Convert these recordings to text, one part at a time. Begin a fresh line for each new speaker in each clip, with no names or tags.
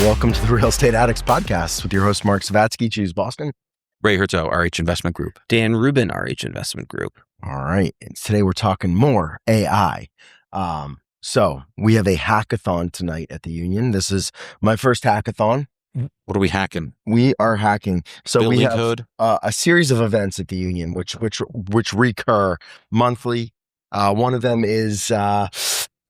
Welcome to the Real Estate Addicts Podcast with your host, Marc Savatsky, Choose Boston.
Ray Herzog, RH Investment Group.
Dan Rubin, RH Investment Group.
All right. And today we're talking more AI. So we have a hackathon tonight at the Union. This is my first hackathon.
What are we hacking?
We are hacking. So
Building
we have
code?
A series of events at the Union, which recur monthly. One of them is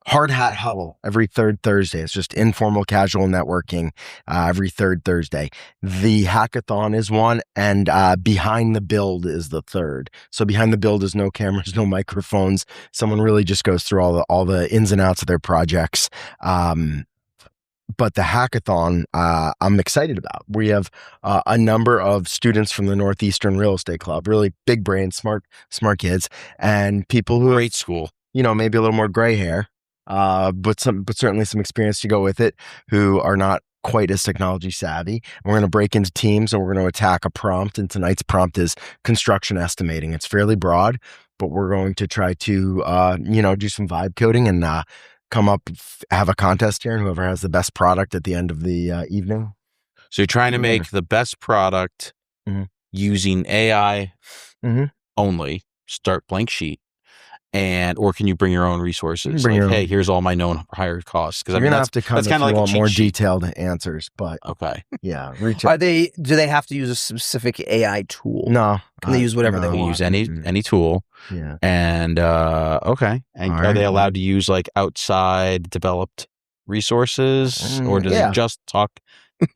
Hard Hat Huddle every third Thursday. It's just informal, casual networking every third Thursday. The hackathon is one, and Behind the Build is the third. So Behind the Build is no cameras, no microphones. Someone really just goes through all the ins and outs of their projects. But the hackathon, I'm excited about. We have a number of students from the Northeastern Real Estate Club, really big brain, smart kids, and people who
Great school.
Maybe a little more gray hair. But certainly some experience to go with it, who are not quite as technology savvy. And we're going to break into teams and we're going to attack a prompt. And tonight's prompt is construction estimating. It's fairly broad, but we're going to try to, do some vibe coding and come up, have a contest here, and whoever has the best product at the end of the evening.
So you're trying to make the best product using AI only, start blank sheet. Or can you bring your own resources? Hey, here's all my known higher costs. Because
you're gonna have to come if you want more
sheet.
Detailed answers. But
okay,
yeah.
Do they have to use a specific AI tool?
No,
can they use whatever they
can
want?
Use any tool.
Yeah.
And okay. And are they allowed to use like outside developed resources, or does it just talk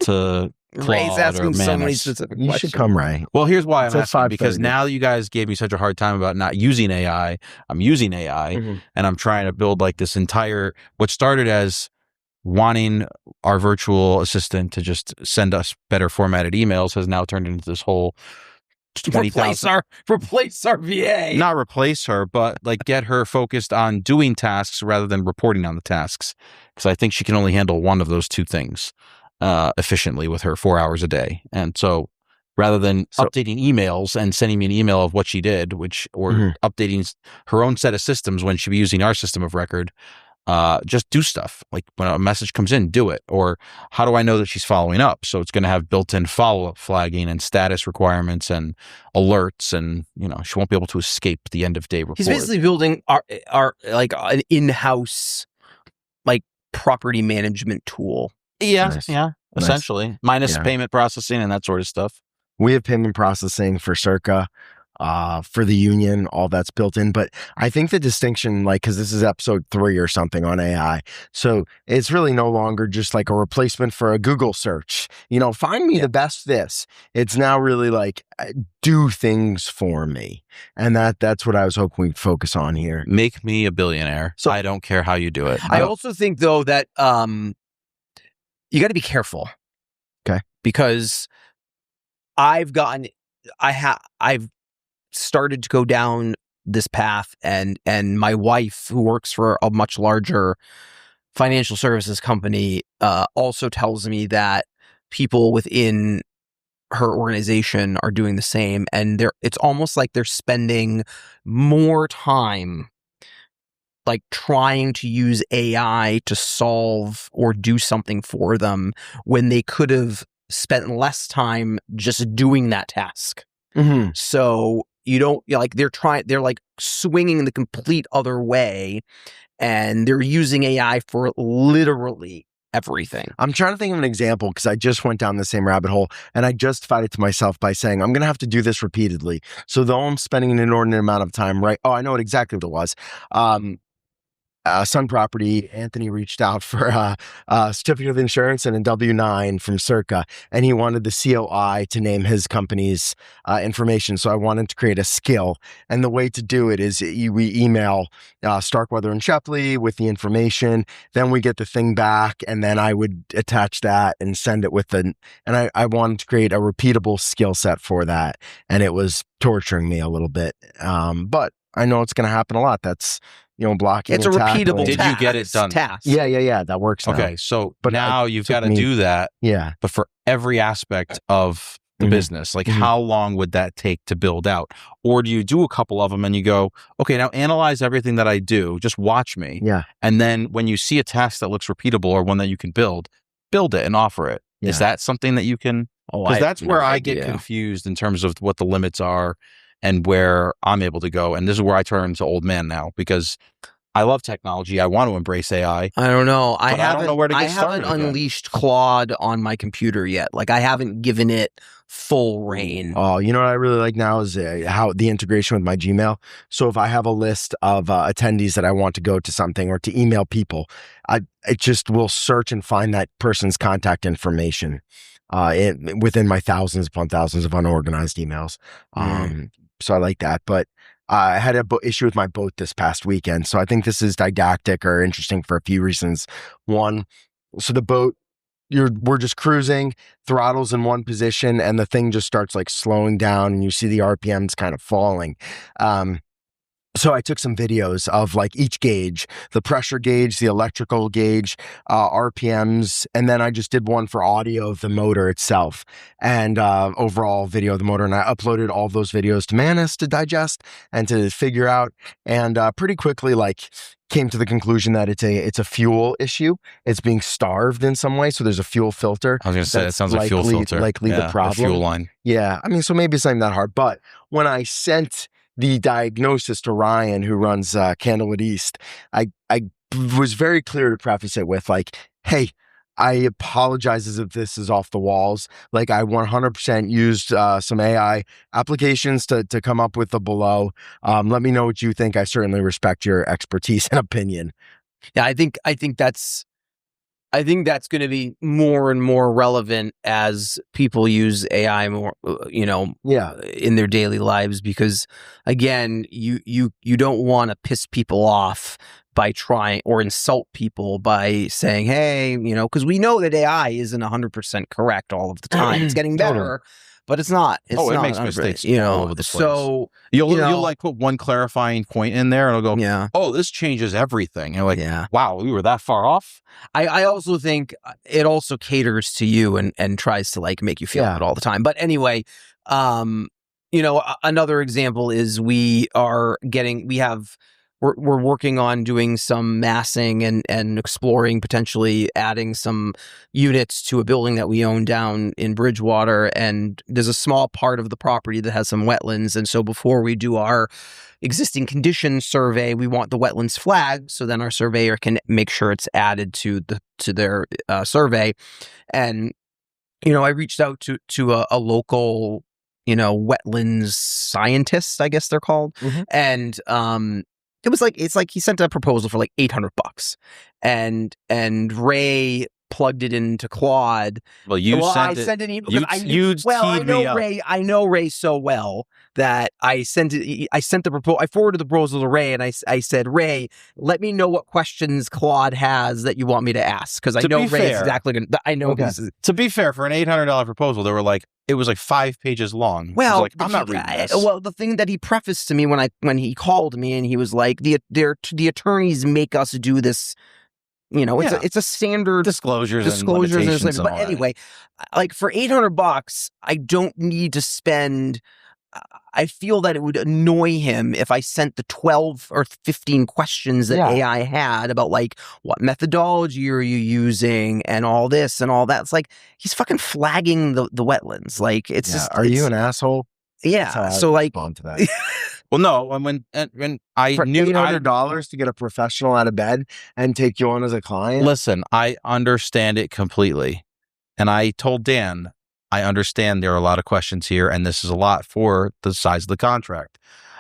to?
Ray's asking so many specific questions.
You should come, Ray.
Well, here's why I'm asking, because now you guys gave me such a hard time about not using AI. I'm using AI, and I'm trying to build like this entire, what started as wanting our virtual assistant to just send us better formatted emails has now turned into this whole
replace our VA.
Not replace her, but like get her focused on doing tasks rather than reporting on the tasks. Because I think she can only handle one of those two things efficiently with her 4 hours a day. And so rather than updating emails and sending me an email of what she did, or updating her own set of systems when she'd be using our system of record, just do stuff. Like when a message comes in, do it. Or how do I know that she's following up? So it's going to have built-in follow-up flagging and status requirements and alerts, and she won't be able to escape the end of day report.
He's basically building our like an in-house like property management tool.
Yeah,
Nice.
essentially. Minus payment processing and that sort of stuff.
We have payment processing for Circa, for the Union, all that's built in. But I think the distinction, because this is episode 3 or something on AI, so it's really no longer just like a replacement for a Google search. Find me the best this. It's now really like do things for me, and that's what I was hoping we'd focus on here.
Make me a billionaire. So I don't care how you do it.
I also think though that you got to be careful.
Okay.
Because I've started to go down this path, and my wife, who works for a much larger financial services company, also tells me that people within her organization are doing the same, and it's almost like they're spending more time like trying to use AI to solve or do something for them when they could have spent less time just doing that task. So they're like swinging the complete other way, and they're using AI for literally everything.
I'm trying to think of an example because I just went down the same rabbit hole, and I justified it to myself by saying I'm going to have to do this repeatedly. So though I'm spending an inordinate amount of time, right? Oh, I know exactly what it was. Sun Property, Anthony reached out for a certificate of insurance and a W-9 from Circa, and he wanted the COI to name his company's information. So I wanted to create a skill, and the way to do it is we email Starkweather and Shepley with the information, then we get the thing back, and then I would attach that and send it with and I wanted to create a repeatable skill set for that, and it was torturing me a little bit, but I know it's going to happen a lot. That's blocking.
It's a repeatable
task. Did you get it done?
Task.
Yeah. That works now.
Okay, so but now you've got to do that.
Yeah.
But for every aspect of the business, like how long would that take to build out? Or do you do a couple of them and you go, okay, now analyze everything that I do. Just watch me.
Yeah.
And then when you see a task that looks repeatable or one that you can build, build it and offer it.
Yeah.
Is that something that you can? Because that's where I get
idea.
confused in terms of what the limits are and where I'm able to go. And this is where I turn to old man now, because I love technology. I want to embrace AI.
I don't know. I
don't know where to get
haven't
started again.
unleashed Claude on my computer yet. Like, I haven't given it full reign.
Oh, you know what I really like now is how the integration with my Gmail. So if I have a list of attendees that I want to go to something or to email people, it just will search and find that person's contact information within my thousands upon thousands of unorganized emails. So I like that. But I had an issue with my boat this past weekend. So I think this is didactic or interesting for a few reasons. One, so the boat, we're just cruising, throttle's in one position, and the thing just starts like slowing down, and you see the RPMs kind of falling. So I took some videos of like each gauge, the pressure gauge, the electrical gauge, RPMs, and then I just did one for audio of the motor itself and overall video of the motor. And I uploaded all those videos to Manus to digest and to figure out. And pretty quickly, like, came to the conclusion that it's a fuel issue. It's being starved in some way. So there's a fuel filter.
I was going to say, it sounds like fuel filter.
Likely the problem.
The fuel line.
Yeah. I mean, so maybe it's not even that hard. But when I sent the diagnosis to Ryan, who runs Candlewood East, I was very clear to preface it with like, hey, I apologize as if this is off the walls. Like, I 100% used some AI applications to come up with the below. Let me know what you think. I certainly respect your expertise and opinion.
Yeah, I think that's going to be more and more relevant as people use AI more, in their daily lives, because again, you don't want to piss people off by trying or insult people by saying, hey, because we know that AI isn't 100% correct all of the time. It's getting better, but it's not. It's
it
not
makes mistakes all over the place.
So
you'll like put one clarifying point in there, and it'll go,
yeah,
oh, this changes everything. And like, wow, we were that far off.
I also think it also caters to you and tries to like make you feel it all the time. But anyway, another example is we're working on doing some massing and exploring potentially adding some units to a building that we own down in Bridgewater. And there's a small part of the property that has some wetlands. And so before we do our existing condition survey, we want the wetlands flagged, so then our surveyor can make sure it's added to their survey. And I reached out to a local wetlands scientist, I guess they're called, and it's like he sent a proposal for like $800, and Ray plugged it into Claude.
Well,
I sent an email. I know Ray so well that I forwarded the proposal to Ray, and I said, Ray, let me know what questions Claude has that you want me to ask, because I know Ray is exactly going to. I know.
Okay. To be fair, for an $800 proposal, it was like 5 pages long.
Well,
I'm not reading this.
Well, the thing that he prefaced to me when he called me, and he was like, the attorneys make us do this. It's a standard
disclosures and limitations.
But anyway, like for $800, I don't need to spend. I feel that it would annoy him if I sent the 12 or 15 questions that AI had about like, what methodology are you using and all this and all that. It's like, he's fucking flagging the wetlands. Like, it's just.
Are you an asshole?
Yeah. So like.
Respond to that.
Well, no, when I
for
knew
$800 to get a professional out of bed and take you on as a client.
Listen, I understand it completely. And I told Dan, I understand there are a lot of questions here, and this is a lot for the size of the contract.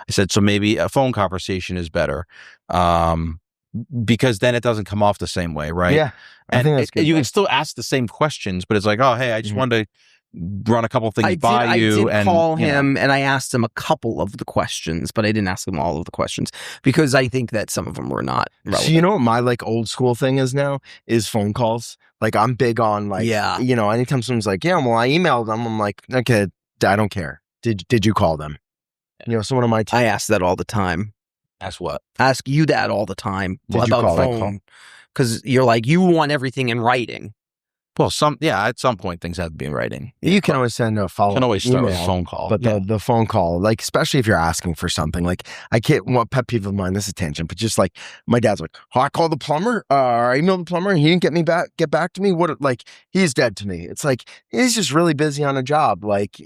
I said, so maybe a phone conversation is better, because then it doesn't come off the same way, right?
Yeah, I think that's good.
You can still ask the same questions, but it's like, oh, hey, I just wanted to run a couple of things by you.
I did call him and I asked him a couple of the questions, but I didn't ask him all of the questions because I think that some of them were not relevant.
So you know what my like old school thing is now is phone calls. Like I'm big on like, anytime someone's like, I emailed them. I'm like, okay, I don't care. Did you call them? Someone on my team.
I ask that all the time.
Ask what?
I ask you that all the time
about
phone. Because you're like, you want everything in writing.
Well, at some point things have to be in writing.
You can always send a
You
follow-up
can always start with a
email,
phone call.
but the phone call, like, especially if you're asking for something, like, I can't want pet peeve of mine, this is a tangent, but just like my dad's like, oh, I called the plumber, or I emailed the plumber and he didn't get back to me. What, like, he's dead to me. It's like, he's just really busy on a job. Like,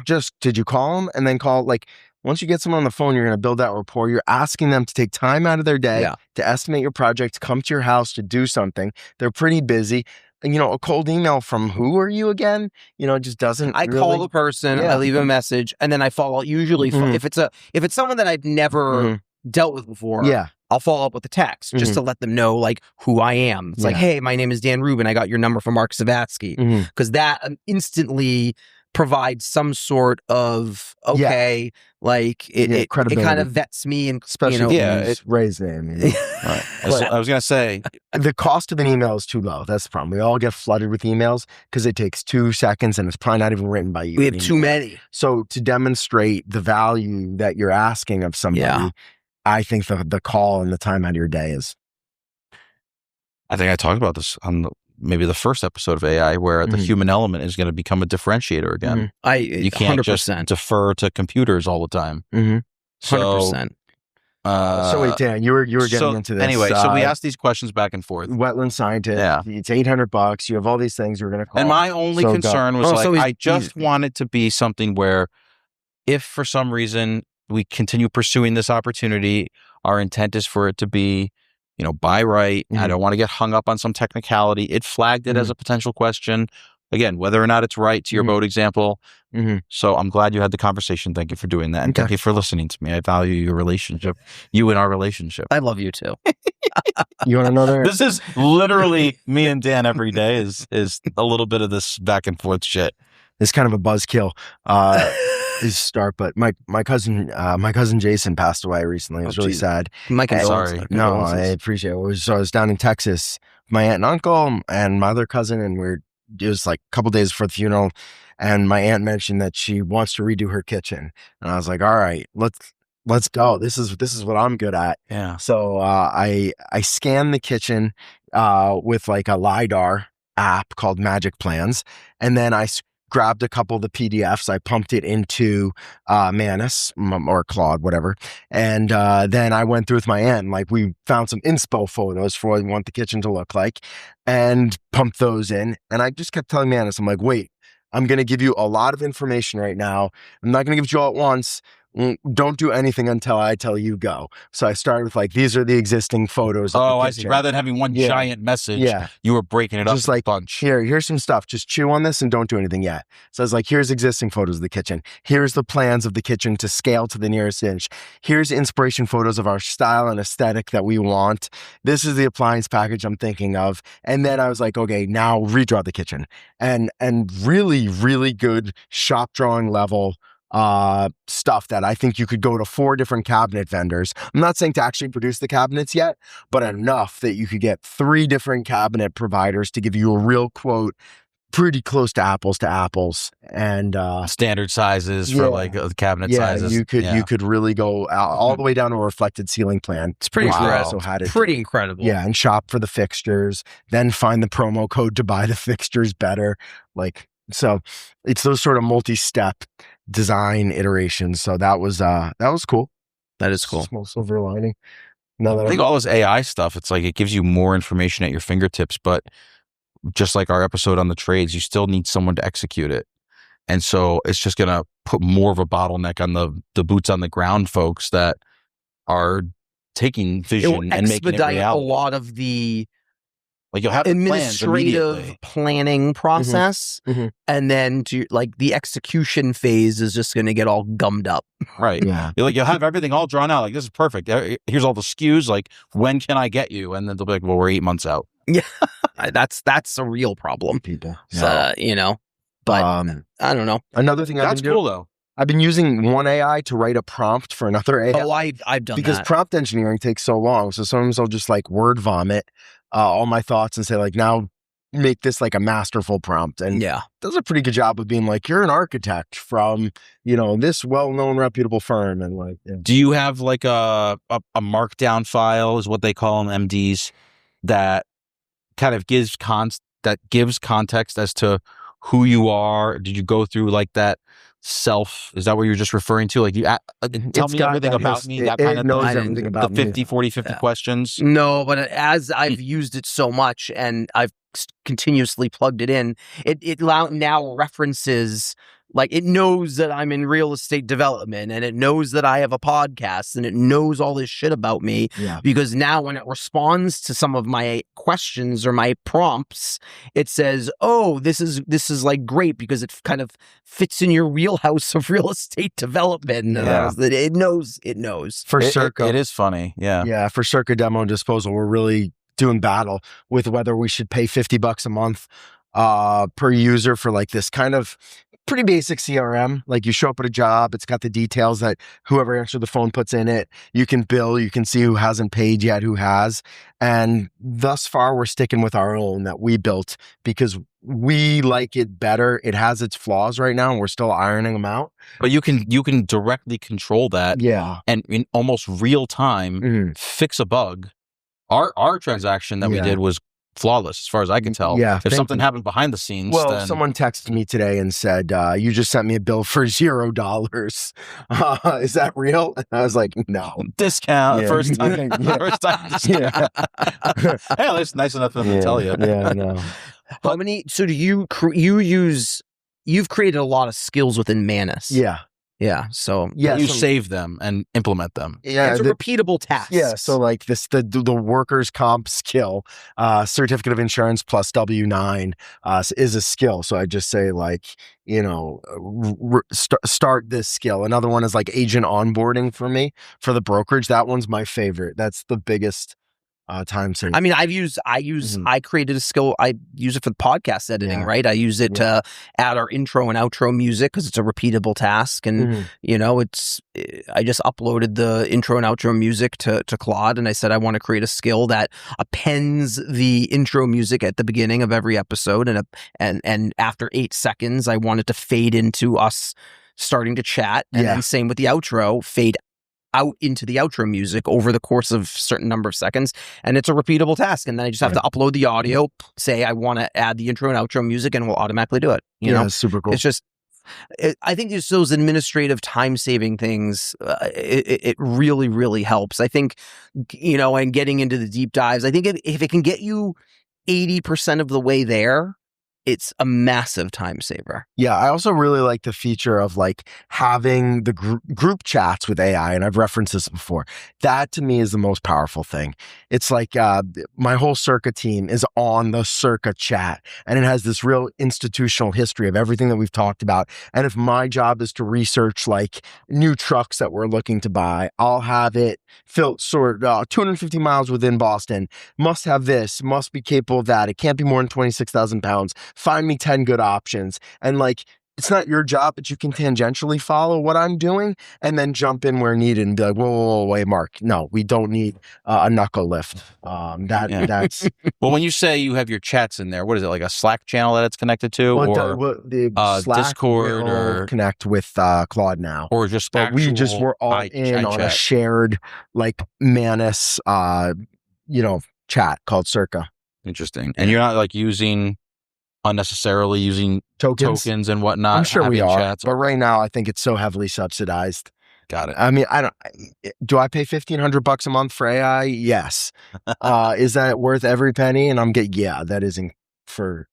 just, did you call him? And then call, like, once you get someone on the phone, you're going to build that rapport. You're asking them to take time out of their day to estimate your project, to come to your house to do something. They're pretty busy. And, a cold email from who are you again? It just doesn't.
I call the person, I leave a message, and then I follow. Usually, if it's someone that I've never dealt with before, I'll follow up with a text just to let them know like who I am. It's like, hey, my name is Dan Rubin. I got your number from Marc Savatsky, because that instantly provides some sort of like it kind of vets me, and
especially it's Ray's name.
Right. I was gonna say
the cost of an email is too low. That's the problem. We all get flooded with emails because it takes 2 seconds and it's probably not even written by you.
We have too many.
So to demonstrate the value that you're asking of somebody, I think the call and the time out of your day is.
I think I talked about this on maybe the first episode of AI, where the human element is going to become a differentiator again. You can't
100%.
just defer to computers all the time.
100%.
So wait, Dan, you were getting into this.
Anyway, so we asked these questions back and forth.
Wetland scientist. It's $800. You have all these things you're going to call.
And my only concern was I just want it to be something where, if for some reason we continue pursuing this opportunity, our intent is for it to be, by right. I don't want to get hung up on some technicality. It flagged it as a potential question. Again, whether or not it's right to your boat example. So I'm glad you had the conversation. Thank you for doing that. And thank you for listening to me. I value your relationship, you and our relationship.
I love you too.
You want another?
This is literally me and Dan every day is a little bit of this back and forth shit.
It's kind of a buzzkill. Is start, but my cousin Jason passed away recently. It was really sad.
Sorry.
No, I appreciate it. So I was down in Texas, my aunt and uncle and my other cousin, and it was like a couple days before the funeral, and my aunt mentioned that she wants to redo her kitchen, and I was like, all right, let's go. This is what I'm good at.
Yeah.
So I scanned the kitchen with like a LIDAR app called Magic Plans, and then I grabbed a couple of the PDFs. I pumped it into Manus or Claude, whatever. And then I went through with my aunt. Like, we found some inspo photos for what we want the kitchen to look like and pumped those in. And I just kept telling Manus, I'm like, wait, I'm going to give you a lot of information right now. I'm not going to give it to you all at once. Don't do anything until I tell you go. So I started with like, these are the existing photos.
Oh, I see. Rather than having one giant message, you were breaking it up
just like,
a bunch.
Here's some stuff. Just chew on this and don't do anything yet. So I was like, here's existing photos of the kitchen. Here's the plans of the kitchen to scale to the nearest inch. Here's inspiration photos of our style and aesthetic that we want. This is the appliance package I'm thinking of. And then I was like, okay, now redraw the kitchen. And really, really good shop drawing level stuff that I think you could go to 4 different cabinet vendors. I'm not saying to actually produce the cabinets yet, but enough that you could get 3 different cabinet providers to give you a real quote, pretty close to apples, and
standard sizes for like cabinet sizes.
You could really go all the way down to a reflected ceiling plan.
It's pretty incredible. Pretty incredible.
Yeah, and shop for the fixtures, then find the promo code to buy the fixtures better. Like, so it's those sort of multi-step design iterations. So that was cool.
That is cool.
Small silver lining.
I think all this AI stuff, it's like it gives you more information at your fingertips, but just like our episode on the trades, you still need someone to execute it. And so it's just going to put more of a bottleneck on the boots on the ground folks that are taking vision and making it reality.
A lot of the
like you'll have
administrative planning process, and then to like the execution phase is just going to get all gummed up.
Right. Yeah. You'll have everything all drawn out. Like, this is perfect. Here's all the SKUs. Like, when can I get you? And then they'll be like, well, we're 8 months out.
Yeah. that's a real problem.
People.
So, but I don't know.
Another thing
that's cool though.
I've been using one AI to write a prompt for another AI.
Oh, I've done
because
that.
Prompt engineering takes so long. So sometimes I'll just like word vomit all my thoughts and say like, now make this like a masterful prompt. And does a pretty good job of being like, you're an architect from, this well-known reputable firm. And like,
do you have like a markdown file is what they call them, MDs, that kind of gives that gives context as to who you are? Did you go through like that self? Is that what you're just referring to? Like, tell me everything about me, that kind of
knows
thing.
everything about
The
me.
50, 40, 50 questions.
No, but as I've used it so much and I've continuously plugged it in, it now references, like, it knows that I'm in real estate development, and it knows that I have a podcast, and it knows all this shit about me.
Yeah.
Because now when it responds to some of my questions or my prompts, it says, "Oh, this is like great because it kind of fits in your wheelhouse of real estate development."
Yeah.
It knows.
For Circa,
it is funny. Yeah.
yeah, for Circa Demo and Disposal, we're really doing battle with whether we should pay $50 a month per user for like this kind of pretty basic CRM. Like, you show up at a job, it's got the details that whoever answered the phone puts in it. You can bill, you can see who hasn't paid yet, who has. And thus far, we're sticking with our own that we built because we like it better. It has its flaws right now, and we're still ironing them out.
But you can directly control that.
Yeah.
And in almost real time, fix a bug. Our transaction that we did was flawless as far as I can tell.
Yeah,
if something happened behind the scenes,
well,
then
someone texted me today and said, "You just sent me a bill for $0. Is that real?" And I was like, "No,
discount
Yeah.
first time,
Yeah.
first time discount." Hey, that's nice enough of them to tell you.
Yeah, no.
How many? So do you use? You've created a lot of skills within Manus.
Yeah,
So
yeah.
You
so-
save them and implement them.
Yeah,
it's a repeatable task.
yeah. So like the workers' comp skill, certificate of insurance plus W-9 is a skill. So I just say, like, start this skill. Another one is like agent onboarding for me for the brokerage. That one's my favorite. That's the biggest time saving.
I mean, I created a skill. I use it for the podcast editing,
Yeah.
right? I use it to add our intro and outro music because it's a repeatable task. And, I just uploaded the intro and outro music to Claude, and I said, I want to create a skill that appends the intro music at the beginning of every episode. And after 8 seconds, I want it to fade into us starting to chat. And then same with the outro, fade out into the outro music over the course of a certain number of seconds, and it's a repeatable task. And then I just have to upload the audio, say I want to add the intro and outro music, and we'll automatically do it. You know,
it's super cool.
it's just, I think just those administrative time-saving things, it really, really helps. I think, and getting into the deep dives, I think if it can get you 80% of the way there, it's a massive time saver.
Yeah, I also really like the feature of like having the group chats with AI, and I've referenced this before. That to me is the most powerful thing. It's like my whole Circa team is on the Circa chat, and it has this real institutional history of everything that we've talked about. And if my job is to research like new trucks that we're looking to buy, I'll have it 250 miles within Boston, must have this, must be capable of that. It can't be more than 26,000 pounds. Find me 10 good options. And like, it's not your job, but you can tangentially follow what I'm doing and then jump in where needed and be like, whoa, wait, Mark, no, we don't need a knuckle lift. That's
Well, when you say you have your chats in there, what is it, like a Slack channel that it's connected to,
the
or
Slack
Discord,
will
or
connect with Claude now.
or just
But we just were all in on a shared like Manus, chat called Circa.
Interesting. And you're not like unnecessarily using tokens and whatnot.
I'm sure we are,
chats.
but right now I think it's so heavily subsidized.
Got it.
I mean, do I pay $1,500 a month for AI? Yes. Is that worth every penny? And that isn't for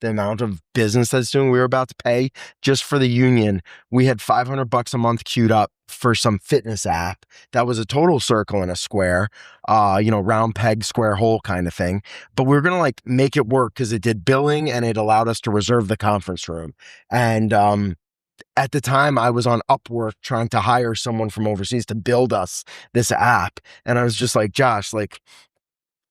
the amount of business that's doing. We were about to pay just for the union. We had $500 a month queued up for some fitness app that was a total circle and a square, round peg, square hole kind of thing. But we were going to like make it work because it did billing and it allowed us to reserve the conference room. And, at the time I was on Upwork trying to hire someone from overseas to build us this app. And I was just like, Josh, like,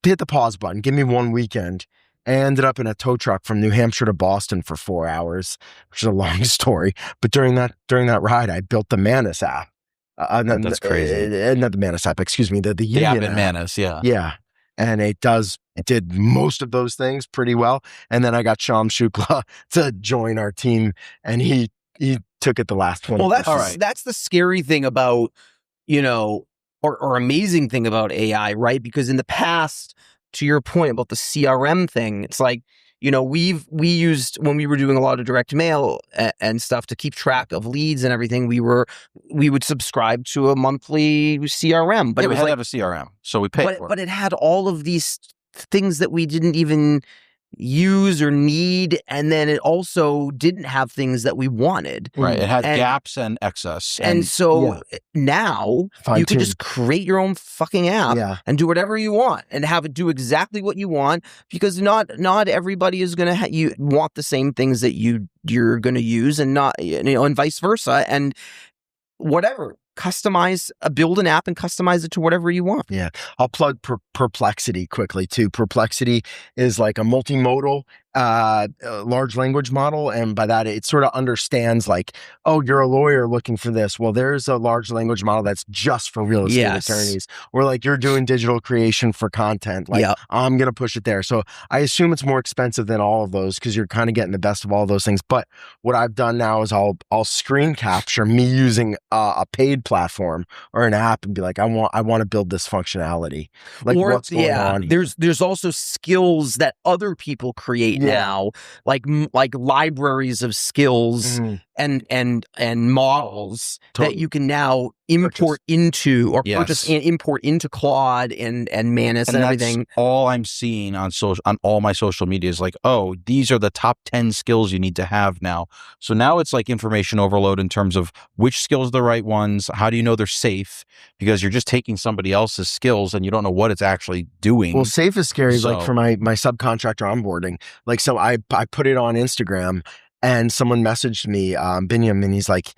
hit the pause button. Give me one weekend. I ended up in a tow truck from New Hampshire to Boston for 4 hours, which is a long story. But during that ride, I built the Manus app.
That's crazy.
Not the Manus app, excuse me. The
Union app
app.
Manus, yeah.
Yeah. And it did most of those things pretty well. And then I got Sham Shukla to join our team, and he took it the last one.
Well, that's the scary thing about, or amazing thing about AI, right? Because in the past, to your point about the CRM thing, it's like we used, when we were doing a lot of direct mail and stuff to keep track of leads and everything, we would subscribe to a monthly CRM, but
Yeah,
it
we
was
had
like,
to have a CRM, so we paid for it.
but it had all of these things that we didn't even use or need, and then it also didn't have things that we wanted.
Right, it had
And-
gaps and excess.
And so now
Fine
you could
tune.
just create your own fucking app
Yeah.
and do whatever you want and have it do exactly what you want, because not everybody is going to you want the same things that you're going to use, and not, and vice versa, and whatever. Build an app and customize it to whatever you want.
Yeah. I'll plug Perplexity quickly too. Perplexity is like a multimodal large language model. And by that, it sort of understands like, oh, you're a lawyer looking for this. Well, there's a large language model that's just for real estate attorneys. Or like you're doing digital creation for content. Like I'm going to push it there. So I assume it's more expensive than all of those because you're kind of getting the best of all those things. But what I've done now is I'll screen capture me using a paid platform or an app and be like, I want to build this functionality. Like what's going on here?
There's also skills that other people create now, like libraries of skills and models that you can now import into or purchase and import into Claude and Manus and everything.
That's all I'm seeing on all my social media is like, oh, these are the top 10 skills you need to have now. So now it's like information overload in terms of which skills are the right ones. How do you know they're safe? Because you're just taking somebody else's skills and you don't know what it's actually doing.
Well, safe is scary. Like for my subcontractor onboarding, like, so I put it on Instagram and someone messaged me, Binyam, and he's like,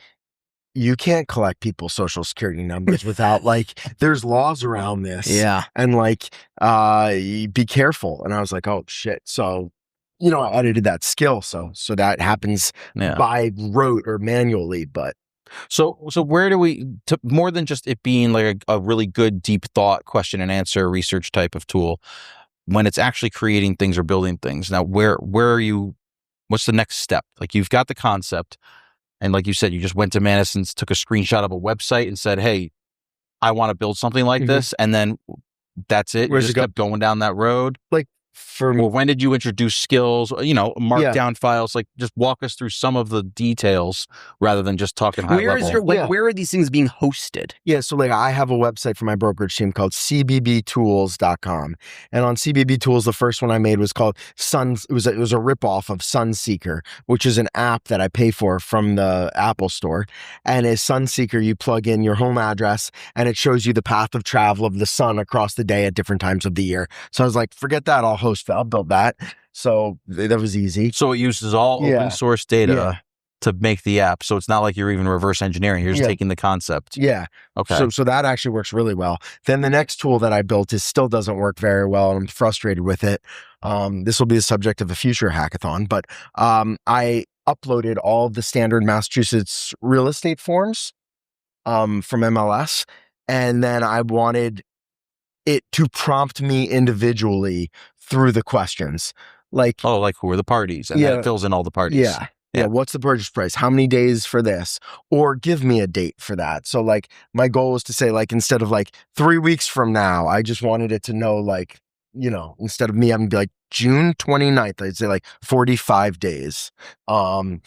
you can't collect people's social security numbers without like, there's laws around this.
Yeah.
And like, be careful. And I was like, oh shit. So, I edited that skill. So that happens by rote or manually, but.
So where do we, more than just it being like a really good deep thought question and answer research type of tool, when it's actually creating things or building things, now where are you, what's the next step? Like you've got the concept, and like you said, you just went to Madison's, took a screenshot of a website and said, hey, I want to build something like this. And then that's it. You just kept going down that road.
Like
well, when did you introduce skills, markdown files? Like just walk us through some of the details rather than just talking high level.
Where are these things being hosted?
Yeah. So like I have a website for my brokerage team called cbbtools.com. And on CBB Tools, the first one I made was called it was a ripoff of Sunseeker, which is an app that I pay for from the Apple store. And as Sunseeker, you plug in your home address and it shows you the path of travel of the sun across the day at different times of the year. So I was like, forget that. I'll build that. So that was easy.
So it uses all open source data to make the app. So it's not like you're even reverse engineering. You're just taking the concept.
Yeah.
Okay.
So that actually works really well. Then the next tool that I built still doesn't work very well, and I'm frustrated with it. This will be the subject of a future hackathon, but I uploaded all of the standard Massachusetts real estate forms from MLS, and then I wanted it to prompt me individually through the questions. Like,
who are the parties? And then it fills in all the parties.
Yeah. What's the purchase price? How many days for this? Or give me a date for that. So like my goal was to say like, instead of like 3 weeks from now, I just wanted it to know like, instead of me having to be like June 29th, I'd say like 45 days. And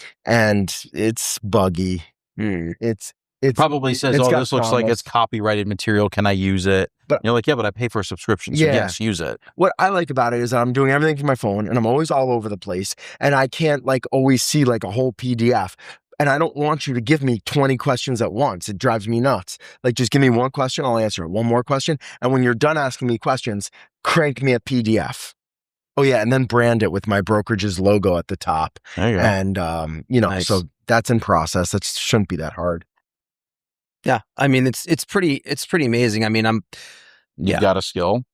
it's buggy. It
probably says, this looks like it's copyrighted material. Can I use it? But you're like, but I pay for a subscription. So yes, use it.
What I like about it is that I'm doing everything from my phone and I'm always all over the place. And I can't like always see like a whole PDF. And I don't want you to give me 20 questions at once. It drives me nuts. Like just give me one question, I'll answer it. One more question. And when you're done asking me questions, crank me a PDF. Oh yeah. And then brand it with my brokerage's logo at the top.
There you go.
And,
Nice.
So that's in process. That shouldn't be that hard.
Yeah, I mean it's pretty amazing. I mean,
You've got a skill.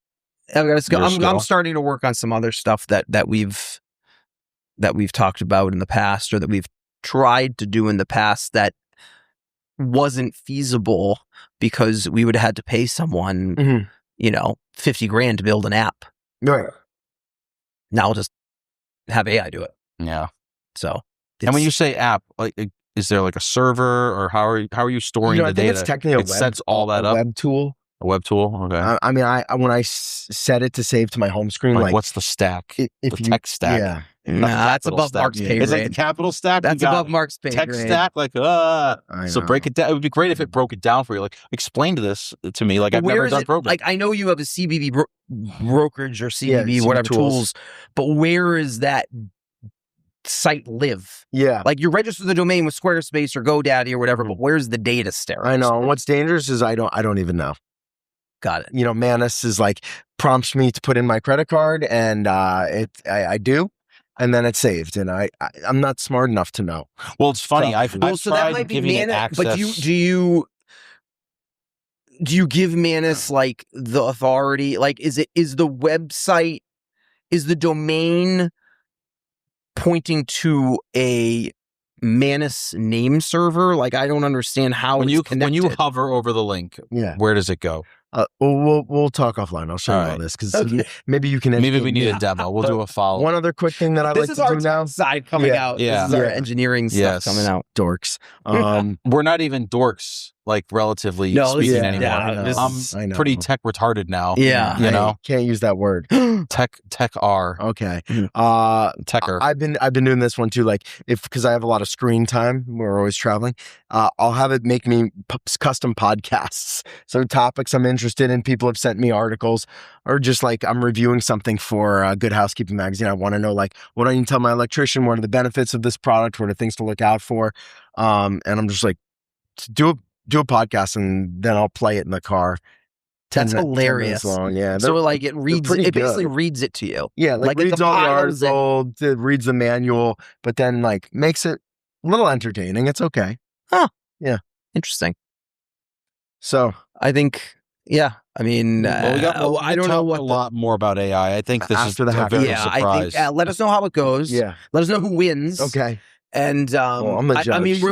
I've got a skill. I'm starting to work on some other stuff that we've talked about in the past, or that we've tried to do in the past that wasn't feasible because we would have had to pay someone, $50,000 to build an app.
Right.
Now I'll just have AI do it.
Yeah.
So,
and when you say app, like, is there like a server, or how are you storing the data?
It's technically
sets all that
a
up.
web tool.
A web tool. Okay.
I mean, when I set it to save to my home screen, like
what's the stack?
if
The
you,
tech stack.
yeah,
Nah, that's
capital
above
stack.
Marc's pay
It's like
grade.
the capital stack.
That's
You got
above Marc's pay
tech
grade.
stack. Like,
I
so
know.
break it down. It would be great if it broke it down for you. Like, explain this to me. Like,
But
I've
where
never
is
done
it?
programming.
Like, I know you have a CBB brokerage or CBB,
CB
whatever
tools.
tools, but where is that site live?
yeah.
Like, you register the domain with Squarespace or GoDaddy or whatever,
Mhm.
but where's the data store?
I know. And what's dangerous is I don't even know.
Got it.
You know, Manus is like prompts me to put in my credit card, and I do, and then it's saved, and I'm not smart enough to know.
Well, it's funny.
So-
I've
So that
tried
might be
giving it
Manus,
access.
but do you give Manus like the authority? Like, is the website, is the domain pointing to a Manus name server? Like, I don't understand how
when
it's
you
connected.
hover over the link,
Yeah.
where does it go?
We'll talk offline. I'll show you
All
all
right.
this because
Okay.
maybe you can.
Maybe
educate
we need
me.
a demo. We'll do a follow.
One other quick thing that I
This
like
is
to
our
do now.
side coming
Yeah.
out.
Yeah.
This is our
Yeah.
engineering stuff
Yes.
coming out.
Dorks.
We're not even dorks, like relatively
No, this
speaking
is-
anymore.
yeah, I know.
this
I know.
Pretty tech retarded now.
Yeah.
You know?
Can't use that word.
Tech R.
Okay.
Mhm.
Techer.
I've been doing this one too. Like because I have a lot of screen time, we're always traveling. I'll have it make me custom podcasts. So topics I'm interested in, people have sent me articles, or just like I'm reviewing something for Good Housekeeping magazine. I want to know like what I need to tell my electrician. What are the benefits of this product? What are things to look out for? And I'm just like do a podcast, and then I'll play it in the car.
That's
10 minutes
hilarious.
long. Yeah.
So like it reads,
pretty
it basically
good.
reads it to you.
Yeah, like
it's
reads
a
all the
piles and-
article, reads the manual, but then like makes it a little entertaining. It's okay.
Interesting.
So
I think, yeah. I mean, I don't know what
a lot more about AI. I think this
After
is
the
a
hacker.
very
Yeah,
surprise.
I think. Let us know how it goes.
yeah,
Let us know who wins.
okay.
And
Well, I'm the
I mean,
judge.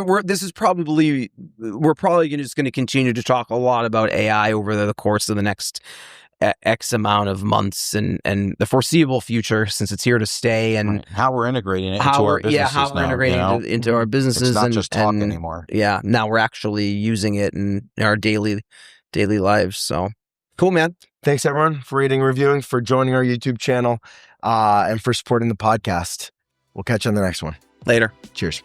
we're probably just going to continue to talk a lot about AI over the course of the next X amount of months and the foreseeable future, since it's here to stay, and
Right. How we're integrating it
how
into our
we're
businesses
how we're
now,
integrating
you know?
it into our businesses.
It's not
and,
just talk
and,
anymore.
Yeah, now we're actually using it in our daily lives. So cool, man.
Thanks everyone for rating, reviewing, for joining our YouTube channel, and for supporting the podcast. We'll catch you on the next one.
Later.
Cheers.